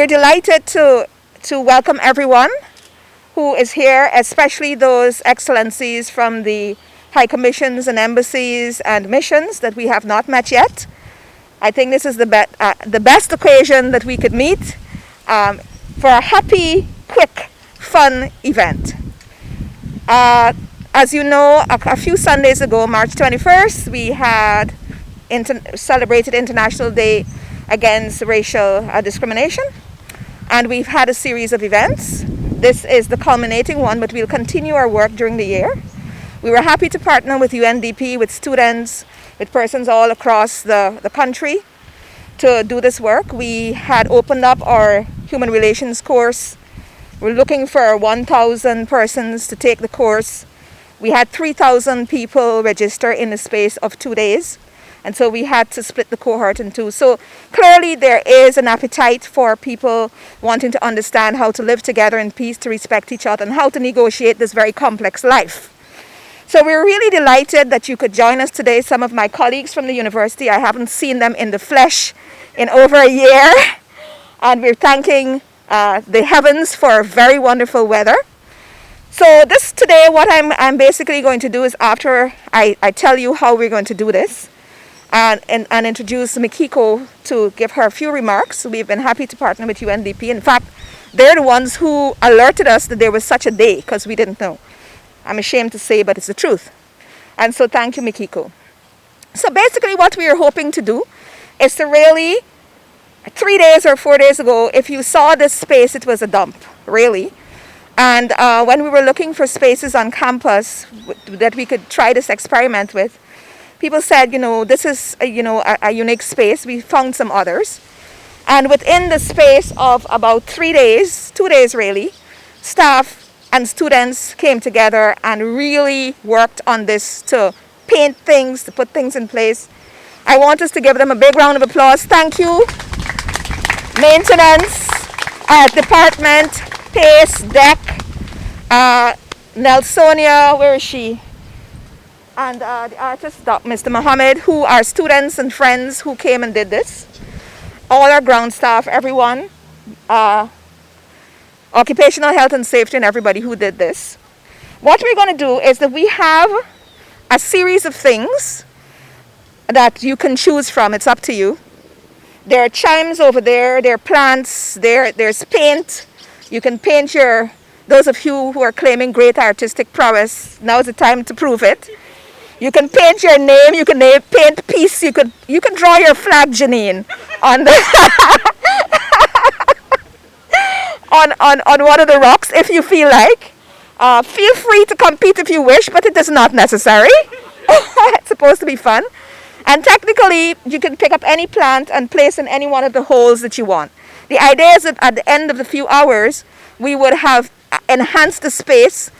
we're delighted to welcome everyone who is here, especially those excellencies from the high commissions and embassies and missions that we have not met yet. I think this is the best occasion that we could meet for a happy, quick, fun event. As you know, a few Sundays ago, March 21st, we had celebrated International Day Against Racial Discrimination, and we've had a series of events. This is the culminating one, but we'll continue our work during the year. We were happy to partner with UNDP, with students, with persons all across the country to do this work. We had opened up our Human Relations course. We're looking for 1,000 persons to take the course. We had 3,000 people register in the space of 2 days. And so we had to split the cohort in two. So clearly there is an appetite for people wanting to understand how to live together in peace, to respect each other, and how to negotiate this very complex life. So we're really delighted that you could join us today. Some of my colleagues from the university, I haven't seen them in the flesh in over a year. And we're thanking the heavens for very wonderful weather. So this today, what I'm basically going to do is, after I tell you how we're going to do this, and introduce Mikiko to give her a few remarks. We've been happy to partner with UNDP. In fact, they're the ones who alerted us that there was such a day, because we didn't know. I'm ashamed to say, but it's the truth. And so thank you, Mikiko. So basically what we are hoping to do is to really, 3 days or 4 days ago, if you saw this space, it was a dump, really. And when we were looking for spaces on campus that we could try this experiment with, people said, this is a unique space. We found some others. And within the space of about 3 days, 2 days really, staff and students came together and really worked on this to paint things, to put things in place. I want us to give them a big round of applause. Thank you. Maintenance, department, Pace, Deck, Nelsonia, where is she? And the artist, Mr. Mohammed, who are students and friends who came and did this. All our ground staff, everyone, occupational health and safety, and everybody who did this. What we're going to do is that we have a series of things that you can choose from. It's up to you. There are chimes over there, there are plants, there's paint. You can paint those of you who are claiming great artistic prowess, now's the time to prove it. You can paint your name, you can paint peace, you can draw your flag, Janine, on the on one of the rocks if you feel like. Feel free to compete if you wish, but it is not necessary. It's supposed to be fun. And technically, you can pick up any plant and place in any one of the holes that you want. The idea is that at the end of the few hours, we would have enhanced the space,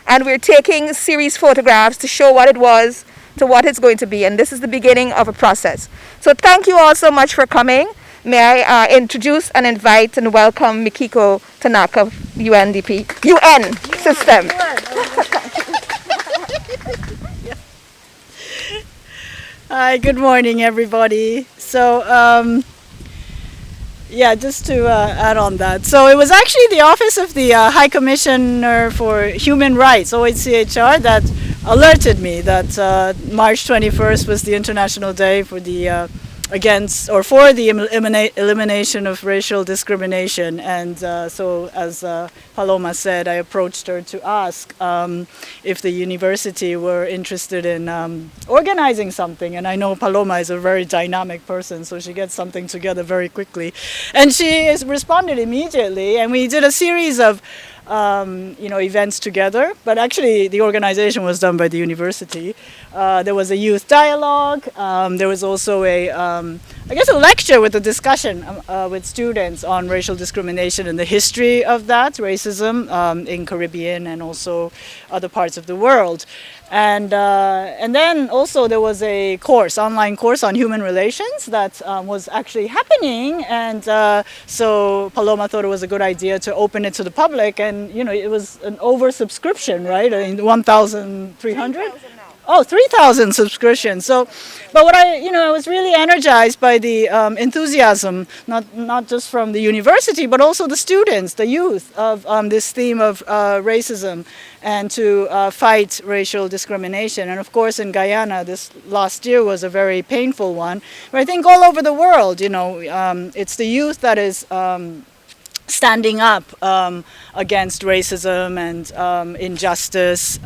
and we're taking series photographs to show what it was to what it's going to be. And this is the beginning of a process. So thank you all so much for coming. May I introduce and invite and welcome Mikiko Tanaka, UNDP, UN system. Hi, good morning, everybody. So, just to add on that. So it was actually the Office of the High Commissioner for Human Rights, OHCHR, that alerted me that March 21st was the International Day for the elimination of racial discrimination. And so, as Paloma said, I approached her to ask if the university were interested in organizing something. And I know Paloma is a very dynamic person, so she gets something together very quickly. And she responded immediately, and we did a series of events together, but actually the organization was done by the university. There was a youth dialogue. There was also a lecture with a discussion with students on racial discrimination and the history of that racism in Caribbean and also other parts of the world. And then also there was a online course on human relations that was actually happening. And so Paloma thought it was a good idea to open it to the public. And, it was an oversubscription, right? I mean, 1,300? 3,000 subscriptions. So, but what I was really energized by the enthusiasm, not just from the university, but also the students, the youth of this theme of racism and to fight racial discrimination. And of course, in Guyana, this last year was a very painful one. But I think all over the world, it's the youth that is standing up against racism and injustice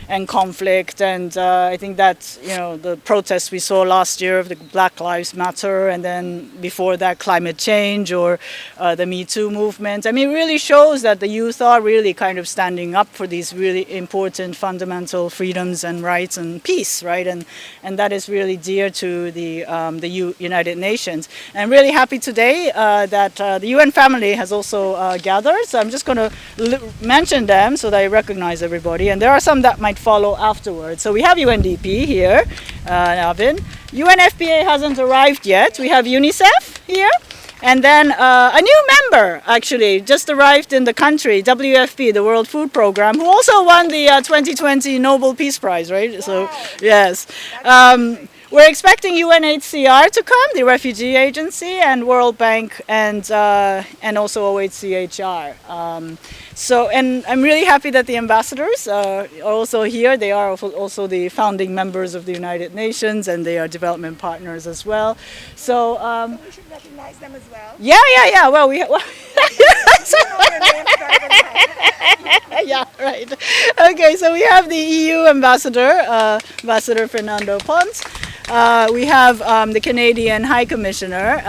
and conflict. And I think that, the protests we saw last year of the Black Lives Matter, and then before that climate change or the Me Too movement, I mean, it really shows that the youth are really kind of standing up for these really important fundamental freedoms and rights and peace, right? And that is really dear to the United Nations. And I'm really happy today that the UN family has also gathered. So I'm just going to mention them so that I recognize everybody. And there are some that might follow afterwards. So we have UNDP here, Navin. UNFPA hasn't arrived yet. We have UNICEF here. And then a new member, actually, just arrived in the country, WFP, the World Food Programme, who also won the 2020 Nobel Peace Prize, right? So, yes. We're expecting UNHCR to come, the Refugee Agency, and World Bank, and also OHCHR. And I'm really happy that the ambassadors are also here. They are also the founding members of the United Nations, and they are development partners as well. So we should recognize them as well. Yeah. Well, yeah, right. Okay, so we have the EU ambassador, Ambassador Fernando Pons. We have the Canadian High Commissioner,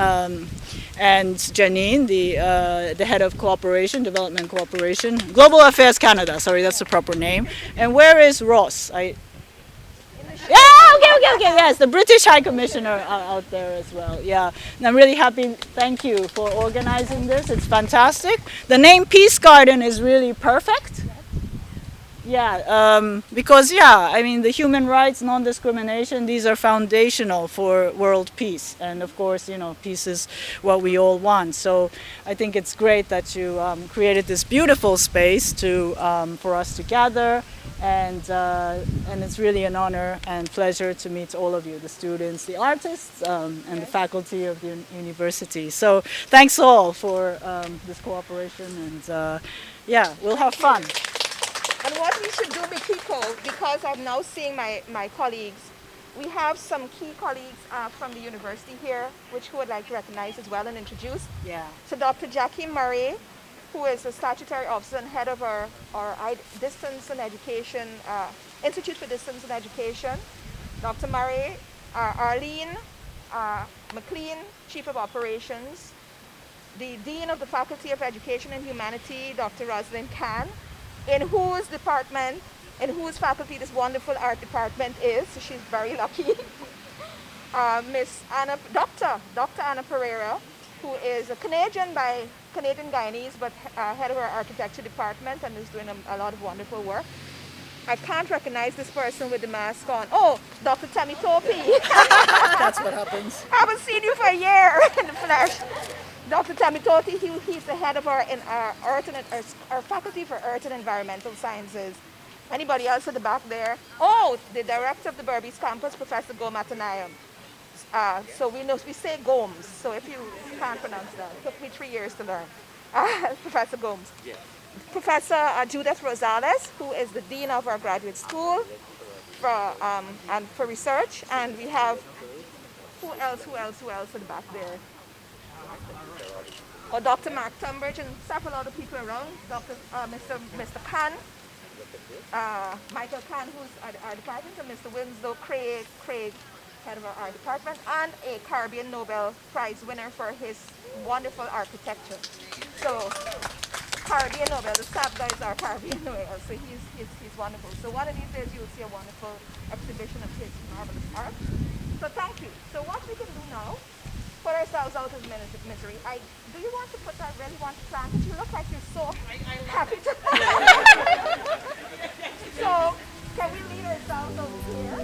and Janine, the head of cooperation, development cooperation, Global Affairs Canada. Sorry, that's the proper name. And where is Ross? Okay. Yes, the British High Commissioner out there as well. Yeah, and I'm really happy. Thank you for organizing this. It's fantastic. The name Peace Garden is really perfect. Yeah, because I mean, the human rights, non-discrimination, these are foundational for world peace. And of course, peace is what we all want. So I think it's great that you created this beautiful space for us to gather. And it's really an honor and pleasure to meet all of you, the students, the artists, and the faculty of the university. So thanks all for this cooperation, and we'll have fun. And what we should do, Mikiko, because I'm now seeing my colleagues, we have some key colleagues from the university here, which who would like to recognize as well and introduce. Yeah. So Dr. Jackie Murray, who is a statutory officer and head of our Distance and Education, Institute for Distance and Education. Dr. Murray, Arlene McLean, Chief of Operations, the Dean of the Faculty of Education and Humanity, Dr. Rosalind Khan, in whose faculty this wonderful art department is. So she's very lucky. Dr. Anna Pereira, who is a Canadian Guyanese, but head of our architecture department and is doing a lot of wonderful work. I can't recognize this person with the mask on. Oh, Dr. Tammy Topi. That's what happens. I haven't seen you for a year in the flesh. Dr. Tammy Topi, he's the head of our faculty for Earth and Environmental Sciences. Anybody else at the back there? Oh, the director of the Berbice campus, Professor Gomatanayam. So we say Gomes. So if you can't pronounce that, it took me 3 years to learn. Professor Gomes. Yeah. Professor Judith Rosales, who is the dean of our graduate school for research, and we have who else at the back there? Oh, Dr. Mark Tunbridge and several other people around. Mr. Khan, Michael Khan, who's at our department, and Mr. Winslow Craig, head of our department, and a Caribbean Nobel Prize winner for his wonderful architecture. So, Caribbean Nobel, the SAP guy is our Caribbean Nobel, so he's wonderful. So one of these days you'll see a wonderful exhibition of his marvelous art. So thank you. So what we can do now, put ourselves out of misery. Do you want to put that, really want to plant it? You look like you're so happy to. So can we lead ourselves over here?